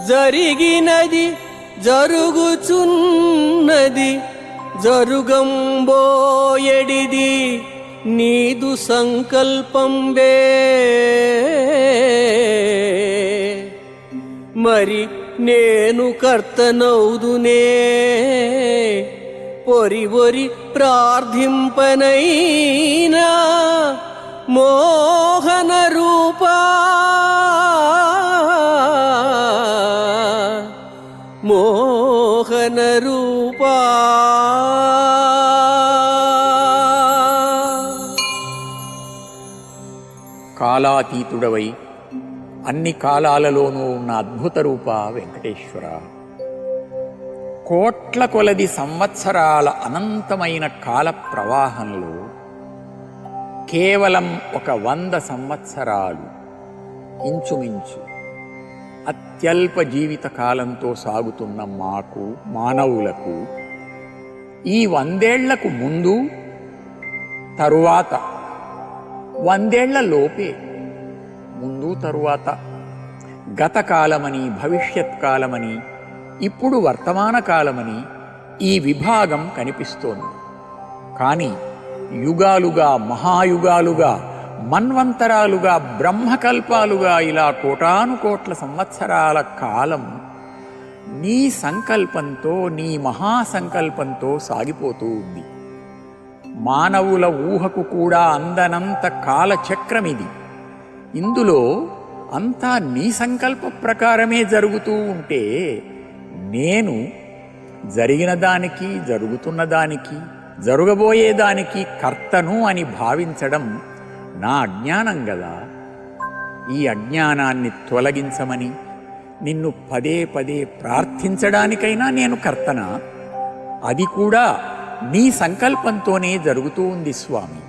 జరిగినది జరుగుచున్నది జరుగంబోయడిది నీదు సంకల్పంబే. మరి నేను కర్తనౌదునే పొరి ప్రార్థింపనైనా మోహన రూపా మోహన రూపా. కాలాతీతుడవై అన్ని కాలాలలోనూ ఉన్న అద్భుత రూప వెంకటేశ్వర. కోట్ల కొలది సంవత్సరాల అనంతమైన కాల ప్రవాహంలో కేవలం 100 సంవత్సరాలు ఇంచుమించు అత్యల్ప జీవిత కాలంతో సాగుతున్న మాకు మానవులకు ఈ 100 ఏళ్లకు ముందు తరువాత 100 ఏళ్ల లోపే ముందు తరువాత గతకాలమని భవిష్యత్ కాలమని ఇప్పుడు వర్తమాన కాలమని ఈ విభాగం కనిపిస్తోంది. కానీ యుగాలుగా మహాయుగాలుగా మన్వంతరాలుగా బ్రహ్మకల్పాలుగా ఇలా కోటానుకోట్ల సంవత్సరాల కాలం నీ సంకల్పంతో నీ మహాసంకల్పంతో సాగిపోతూ ఉంది. మానవుల ఊహకు కూడా అందనంత కాలచక్రమిది. ఇందులో అంతా నీ సంకల్ప ప్రకారమే జరుగుతూ ఉంటే నేను జరిగిన దానికి జరుగుతున్న దానికి జరగబోయేదానికి కర్తను అని భావించడం నా అజ్ఞానం గదా. ఈ అజ్ఞానాన్ని తొలగించమని నిన్ను పదే పదే ప్రార్థించడానికైనా నేను కర్తనా? అది కూడా నీ సంకల్పంతోనే జరుగుతూ ఉంది స్వామి.